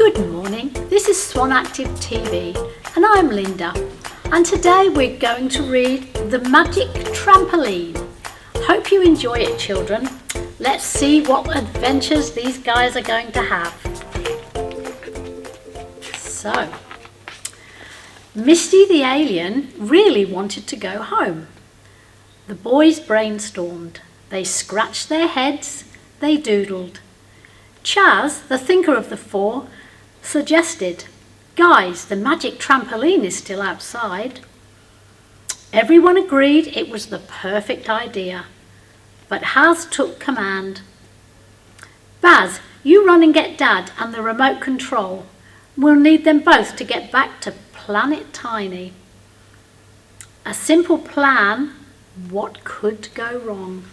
Good morning, this is Swan Active TV and I'm Linda, and today we're going to read The Magic Trampoline. Hope you enjoy it, children. Let's see what adventures these guys are going to have. So, Misty the alien really wanted to go home. The boys brainstormed, they scratched their heads, they doodled. Chaz, the thinker of the four, suggested, "Guys, the magic trampoline is still outside." Everyone agreed it was the perfect idea, but Haz took command. "Baz, you run and get Dad and the remote control. We'll need them both to get back to Planet Tiny." A simple plan. What could go wrong?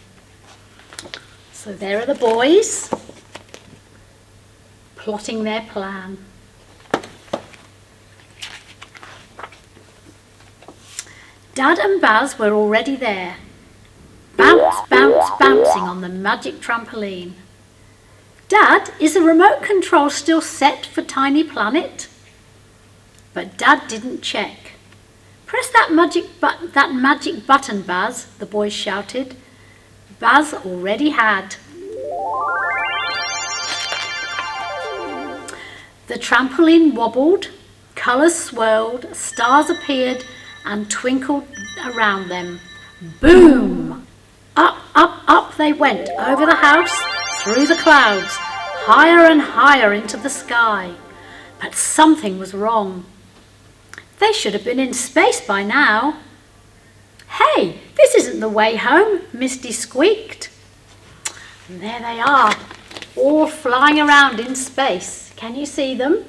So there are the boys, plotting their plan. Dad and Baz were already there, bouncing on the magic trampoline. "Dad, is the remote control still set for Tiny Planet?" But Dad didn't check. "Press that magic button, Baz," the boys shouted. Baz already had. The trampoline wobbled, colours swirled, stars appeared and twinkled around them. Boom! Up they went, over the house, through the clouds, higher and higher into the sky. But something was wrong. They should have been in space by now. "Hey, this isn't the way home," Misty squeaked. And there they are, all flying around in space. Can you see them?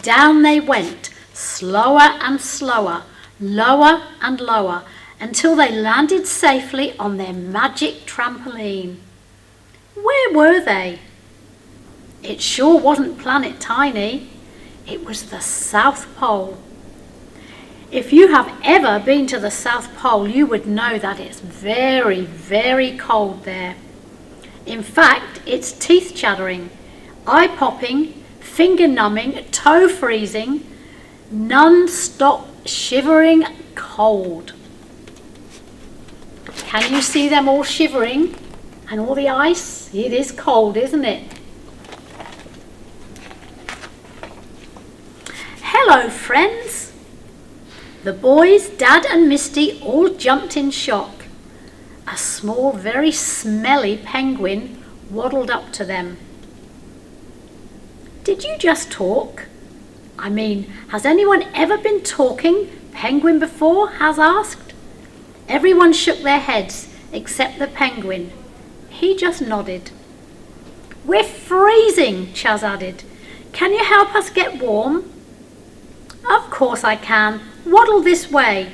Down they went, slower and slower, lower and lower, until they landed safely on their magic trampoline. Where were they? It sure wasn't Planet Tiny. It was the South Pole. If you have ever been to the South Pole, you would know that it's very, very cold there. In fact, it's teeth-chattering, eye-popping, finger-numbing, toe-freezing, non-stop shivering cold. Can you see them all shivering? And all the ice? It is cold, isn't it? "Hello, friends." The boys, Dad and Misty all jumped in shock. A small, very smelly penguin waddled up to them. "Did you just talk? I mean, has anyone ever been talking penguin before?" Haz asked. Everyone shook their heads except the penguin. He just nodded. "We're freezing," Chaz added. "Can you help us get warm?" "Of course I can. Waddle this way.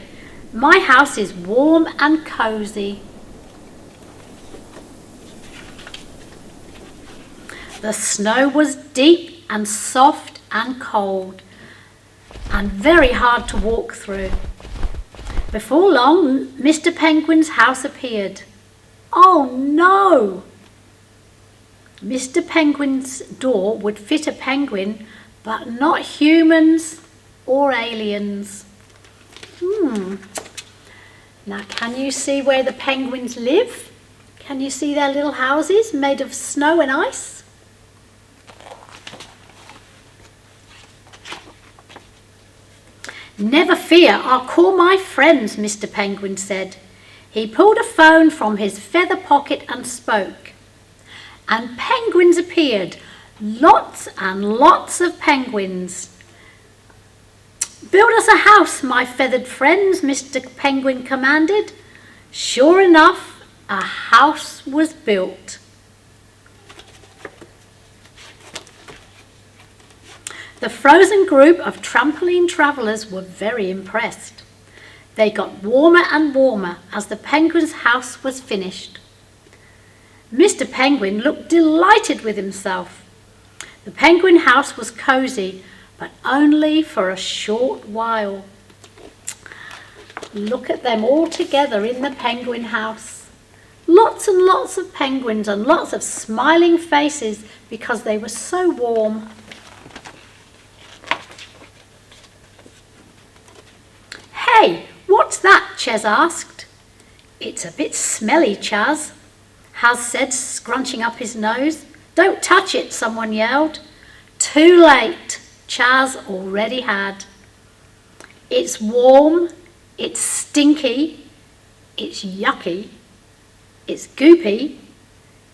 My house is warm and cosy." The snow was deep and soft and cold and very hard to walk through. Before long, Mr. Penguin's house appeared. Oh no! Mr. Penguin's door would fit a penguin, but not humans or aliens. Now can you see where the penguins live? Can you see their little houses made of snow and ice? "Never fear, I'll call my friends," Mr. Penguin said. He pulled a phone from his feather pocket and spoke. And penguins appeared, lots and lots of penguins. "Build us a house, my feathered friends," Mr. Penguin commanded. Sure enough, a house was built. The frozen group of trampoline travellers were very impressed. They got warmer and warmer as the penguin's house was finished. Mr. Penguin looked delighted with himself. The penguin house was cosy, but only for a short while. Look at them all together in the penguin house. Lots and lots of penguins and lots of smiling faces because they were so warm. Hey, what's that? Ches asked. It's a bit smelly, Chas, Haz said, scrunching up his nose. Don't touch it, someone yelled. Too late, Chas already had. It's warm, it's stinky, it's yucky, it's goopy,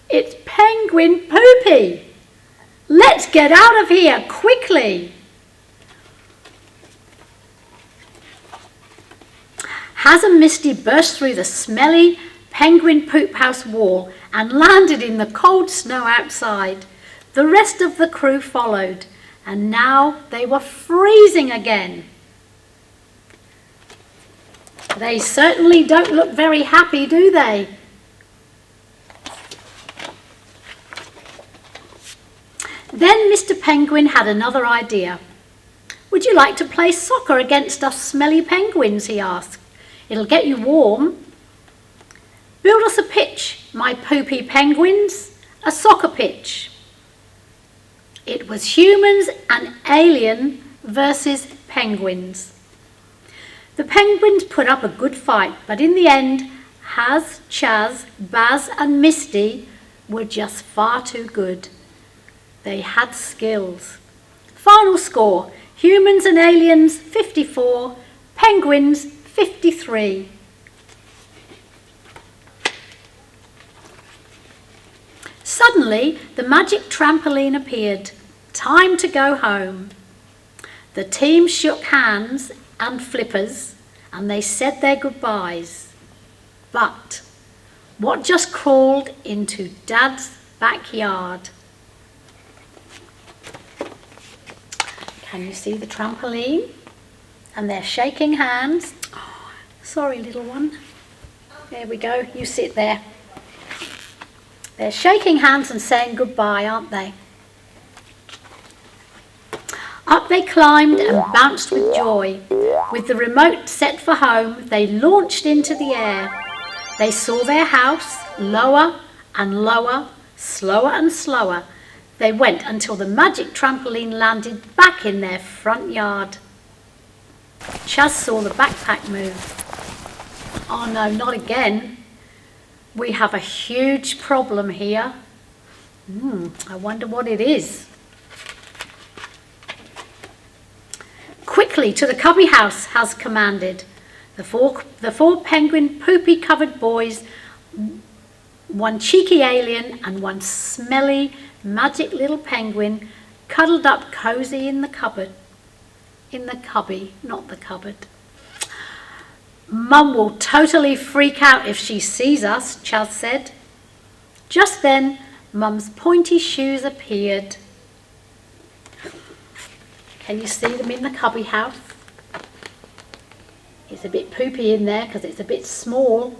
it's penguin poopy. Let's get out of here quickly. Haz and Misty burst through the smelly penguin poop house wall and landed in the cold snow outside. The rest of the crew followed, and now they were freezing again. They certainly don't look very happy, do they? Then Mr. Penguin had another idea. Would you like to play soccer against us smelly penguins, he asked. It'll get you warm. Build us a pitch, my poopy penguins, a soccer pitch. It was humans and alien versus penguins. The penguins put up a good fight, but in the end, Haz, Chas, Baz and Misty were just far too good. They had skills. Final score, humans and aliens 54, penguins 53. Suddenly, the magic trampoline appeared. Time to go home. The team shook hands and flippers, and they said their goodbyes. But what just crawled into Dad's backyard? Can you see the trampoline? And they're shaking hands. Oh, sorry, little one. There we go. You sit there. They're shaking hands and saying goodbye, aren't they? Up they climbed and bounced with joy. With the remote set for home, they launched into the air. They saw their house, lower and lower, slower and slower. They went until the magic trampoline landed back in their front yard. Chas saw the backpack move. Oh no, not again. We have a huge problem here. I wonder what it is. Quickly to the cubby house, Haz commanded. The four penguin poopy covered boys, one cheeky alien and one smelly magic little penguin, cuddled up cozy in the cupboard. In the cubby, not the cupboard. Mum will totally freak out if she sees us, Chas said. Just then, Mum's pointy shoes appeared. Can you see them in the cubby house? It's a bit poopy in there because it's a bit small.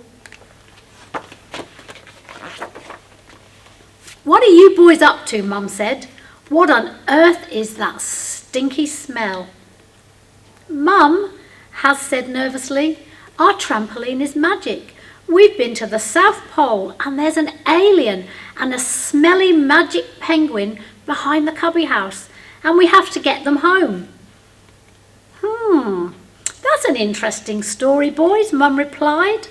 What are you boys up to, Mum said. What on earth is that stinky smell? Mum, Haz said nervously, our trampoline is magic. We've been to the South Pole and there's an alien and a smelly magic penguin behind the cubby house and we have to get them home. That's an interesting story, boys, Mum replied.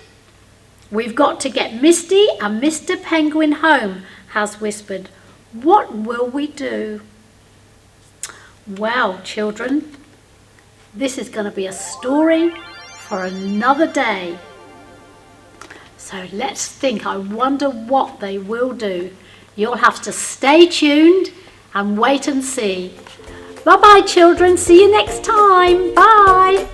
We've got to get Misty and Mr. Penguin home, Haz whispered. What will we do? Well, children, this is going to be a story for another day. So let's think. I wonder what they will do. You'll have to stay tuned and wait and see. Bye-bye, children. See you next time. Bye.